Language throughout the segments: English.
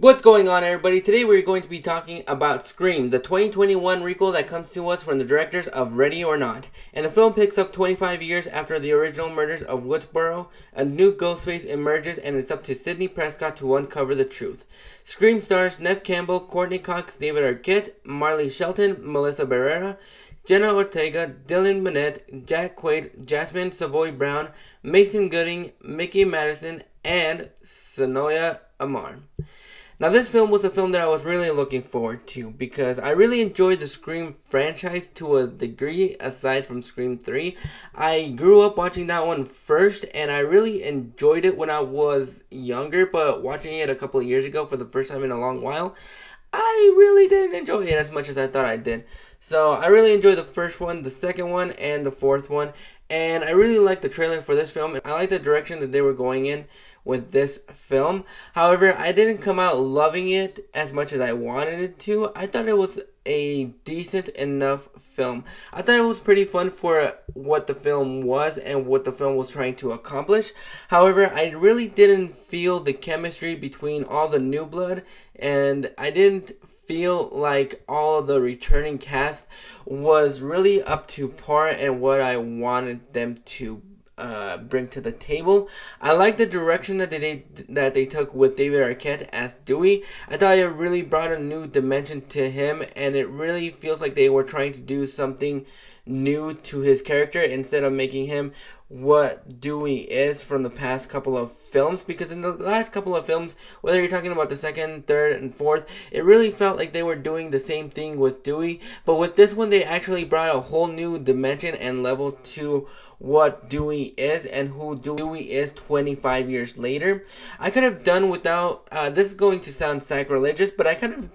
What's going on, everybody? Today we're going to be talking about Scream, the 2021 Requel that comes to us from the directors of Ready or Not. And the film picks up 25 years after the original murders of Woodsboro. A new Ghostface emerges, and it's up to Sidney Prescott to uncover the truth. Scream stars Neve Campbell, Courtney Cox, David Arquette, Marley Shelton, Melissa Barrera, Jenna Ortega, Dylan Minnette, Jack Quaid, Jasmine Savoy Brown, Mason Gooding, Mickey Madison, and Sonoya Amar. Now, this film was a film that I was really looking forward to because I really enjoyed the Scream franchise to a degree aside from Scream 3. I grew up watching that one first and I really enjoyed it when I was younger, but watching it a couple of years ago for the first time in a long while, I really didn't enjoy it as much as I thought I did. So I really enjoyed the first one, the second one, and the fourth one. And I really liked the trailer for this film. I liked the direction that they were going in with this film. However, I didn't come out loving it as much as I wanted it to. I thought it was a decent enough film. I thought it was pretty fun for what the film was and what the film was trying to accomplish. However, I really didn't feel the chemistry between all the new blood, and I didn't feel like all of the returning cast was really up to par and what I wanted them to bring to the table. I like the direction that they took with David Arquette as Dewey. I thought it really brought a new dimension to him, and it really feels like they were trying to do something new to his character instead of making him what Dewey is from the past couple of films, because in the last couple of films, whether you're talking about the second, third, and fourth, it really felt like they were doing the same thing with Dewey, but with this one they actually brought a whole new dimension and level to what Dewey is and who Dewey is 25 years later. I could have done without, this is going to sound sacrilegious, but I kind of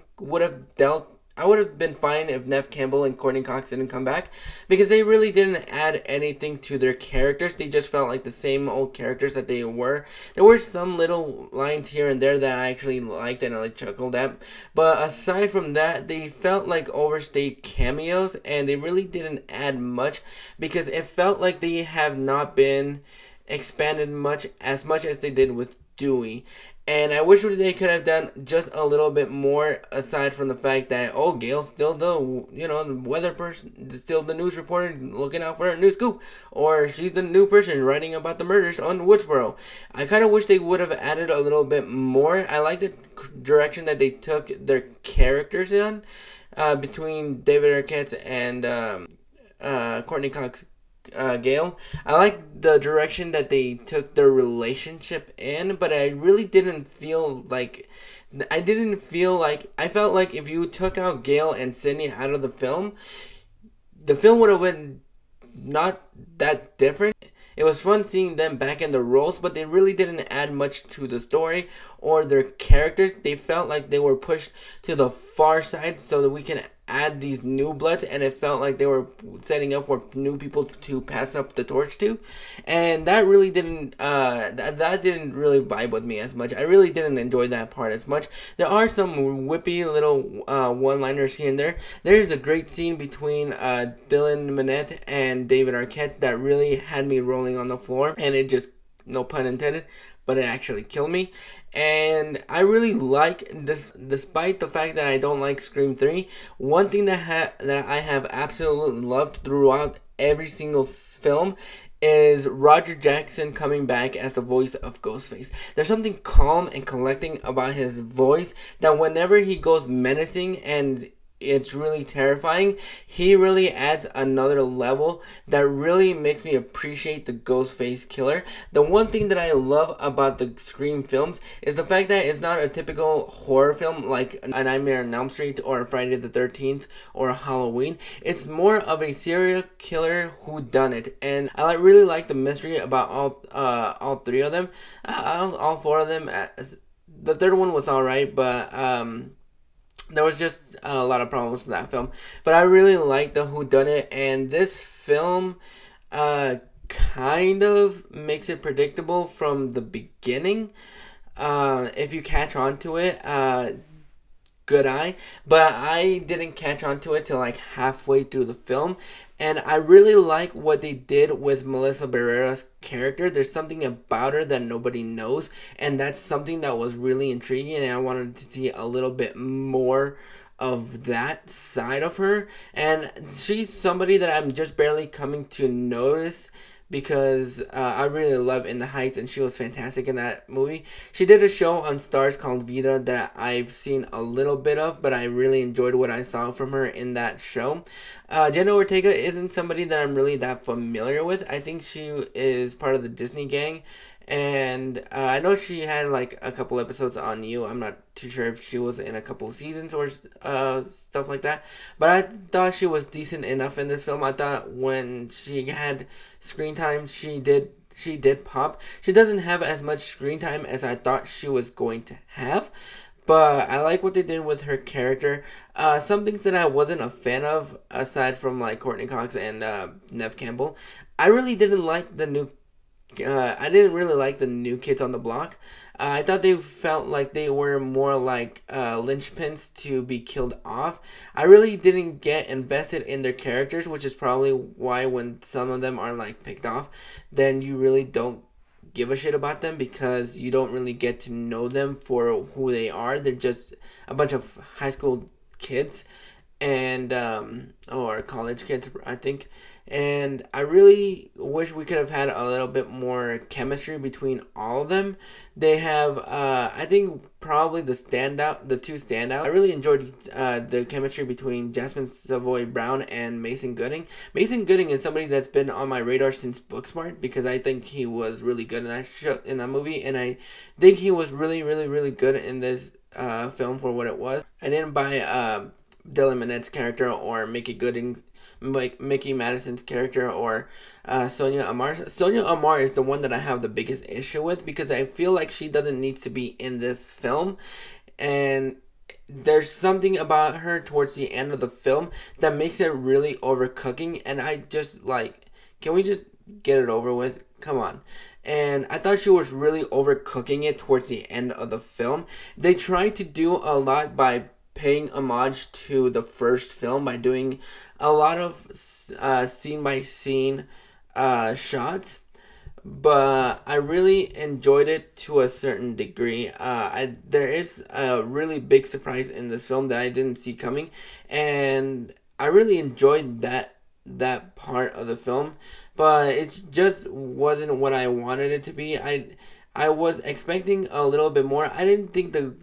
I would have been fine if Neve Campbell and Courtney Cox didn't come back, because they really didn't add anything to their characters. They just felt like the same old characters that they were. There were some little lines here and there that I actually liked and I chuckled at, but aside from that, they felt like overstayed cameos and they really didn't add much, because it felt like they have not been expanded much as they did with Dewey. And I wish they could have done just a little bit more, aside from the fact that, oh, Gail's still the weather person, still the news reporter looking out for a new scoop, or she's the new person writing about the murders on Woodsboro. I kind of wish they would have added a little bit more. I like the direction that they took their characters in, between David Arquette and Courtney Cox, Gail. I like the direction that they took their relationship in, but I really didn't feel like I felt like if you took out Gail and Sydney out of the film would have been not that different. It was fun seeing them back in the roles, but they really didn't add much to the story or their characters. They felt like they were pushed to the far side so that we can add these new bloods, and it felt like they were setting up for new people to pass up the torch to, and that really didn't that didn't really vibe with me as much. I really didn't enjoy that part as much. There are some whippy little one-liners here and there. There's a great scene between Dylan Minnette and David Arquette that really had me rolling on the floor, and it just, no pun intended, but it actually killed me. And I really like this, despite the fact that I don't like Scream 3. One thing that I have absolutely loved throughout every single film is Roger Jackson coming back as the voice of Ghostface. There's something calm and collecting about his voice that whenever he goes menacing and it's really terrifying, he really adds another level that really makes me appreciate the Ghostface killer. The one thing that I love about the Scream films is the fact that it's not a typical horror film like A Nightmare on Elm Street or Friday the 13th or Halloween. It's more of a serial killer whodunit, and I really like the mystery about all three of them, all four of them. The third one was alright, but there was just a lot of problems with that film. But I really like the whodunit, and this film kind of makes it predictable from the beginning. If you catch on to it, good eye. But I didn't catch on to it till like halfway through the film. And I really like what they did with Melissa Barrera's character. There's something about her that nobody knows, and that's something that was really intriguing, and I wanted to see a little bit more of that side of her. And she's somebody that I'm just barely coming to notice because I really love In the Heights, and she was fantastic in that movie. She did a show on Stars called Vida that I've seen a little bit of, but I really enjoyed what I saw from her in that show. Jenna Ortega isn't somebody that I'm really that familiar with. I think she is part of the Disney gang, and I know she had like a couple episodes on You. I'm not too sure if she was in a couple of seasons or stuff like that. But I thought she was decent enough in this film. I thought when she had screen time, she did pop. She doesn't have as much screen time as I thought she was going to have. But I like what they did with her character. Some things that I wasn't a fan of, aside from like Courtney Cox and Neve Campbell, I really didn't like the new I didn't really like the new kids on the block. I thought they felt like they were more like linchpins to be killed off. I really didn't get invested in their characters, which is probably why when some of them are like picked off, then you really don't give a shit about them because you don't really get to know them for who they are. They're just a bunch of high school kids and or college kids, I think. And I really wish we could have had a little bit more chemistry between all of them. They have, I think, probably the two standout. I really enjoyed the chemistry between Jasmine Savoy Brown and Mason Gooding. Mason Gooding is somebody that's been on my radar since Booksmart because I think he was really good in that movie, and I think he was really, really, really good in this film for what it was. I didn't buy Dylan Minette's character or Mickey Madison's character or Sonia Amar. Sonia Amar is the one that I have the biggest issue with because I feel like she doesn't need to be in this film, and there's something about her towards the end of the film that makes it really overcooking, and I just like, can we just get it over with? Come on. And I thought she was really overcooking it towards the end of the film. They tried to do a lot by paying homage to the first film by doing a lot of scene by scene shots, but I really enjoyed it to a certain degree. There is a really big surprise in this film that I didn't see coming, and I really enjoyed that part of the film, but it just wasn't what I wanted it to be. I was expecting a little bit more. I didn't think the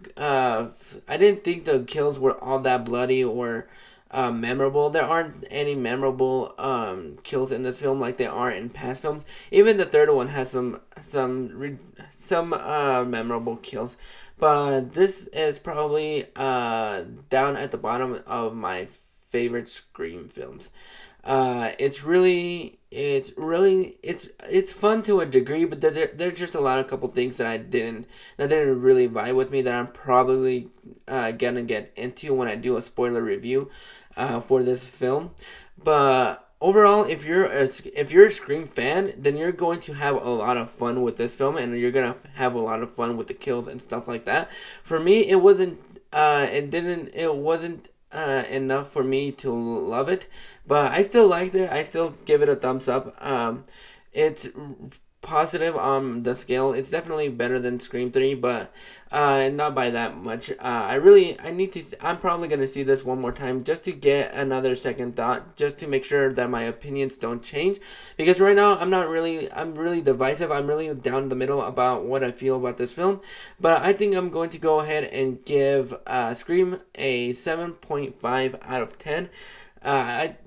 kills were all that bloody or memorable. There aren't any memorable kills in this film like there are in past films. Even the third one has some memorable kills, but this is probably down at the bottom of my favorite Scream films. It's fun to a degree, but there's just a couple things that didn't really vibe with me that I'm probably gonna get into when I do a spoiler review for this film. But overall, if you're a Scream fan, then you're going to have a lot of fun with this film, and you're gonna have a lot of fun with the kills and stuff like that. For me, it wasn't enough for me to love it, but I still liked it. I still give it a thumbs up. It's positive on the scale. It's definitely better than Scream 3, but not by that much. I'm probably going to see this one more time just to get another second thought, just to make sure that my opinions don't change, because right now I'm really divisive. I'm really down the middle about what I feel about this film, but I think I'm going to go ahead and give Scream a 7.5 out of 10.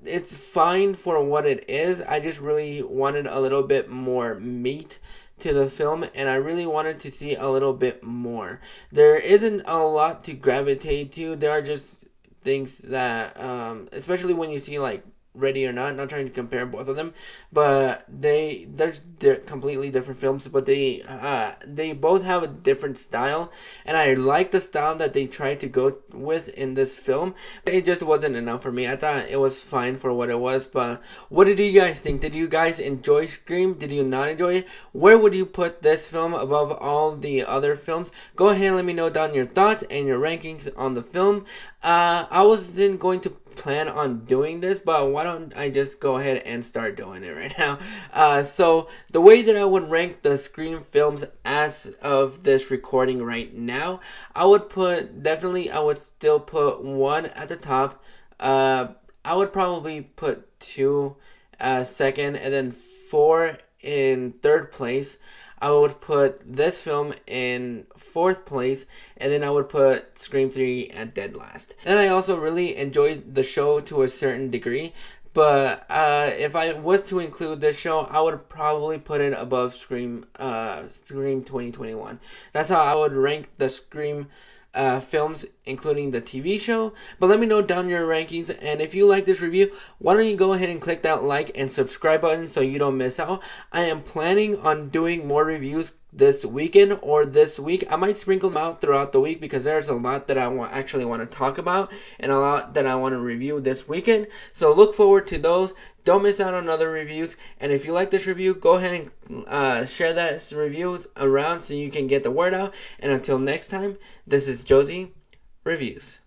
It's fine for what it is. I just really wanted a little bit more meat to the film, and I really wanted to see a little bit more. There isn't a lot to gravitate to. There are just things that, especially when you see like Ready or Not trying to compare both of them, but they're completely different films, but they both have a different style, and I like the style that they tried to go with in this film. It just wasn't enough for me. I thought it was fine for what it was, but what did you guys think? Did you guys enjoy Scream? Did you not enjoy it? Where would you put this film above all the other films? Go ahead and let me know down your thoughts and your rankings on the film. I wasn't going to plan on doing this, but why don't I just go ahead and start doing it right now? So the way that I would rank the Scream films as of this recording right now, I would still put 1 at the top. I would probably put 2 second, and then 4 in third place. I would put this film in 4th place, and then I would put Scream 3 at dead last. And I also really enjoyed the show to a certain degree, but if I was to include this show, I would probably put it above Scream 2021. That's how I would rank the Scream films, including the TV show. But let me know down your rankings, and if you like this review, why don't you go ahead and click that like and subscribe button so you don't miss out. I am planning on doing more reviews this weekend or this week. I might sprinkle them out throughout the week because there's a lot that I actually want to talk about and a lot that I want to review this weekend. So look forward to those. Don't miss out on other reviews. And if you like this review, go ahead and share that review around so you can get the word out. And until next time, this is Josie Reviews.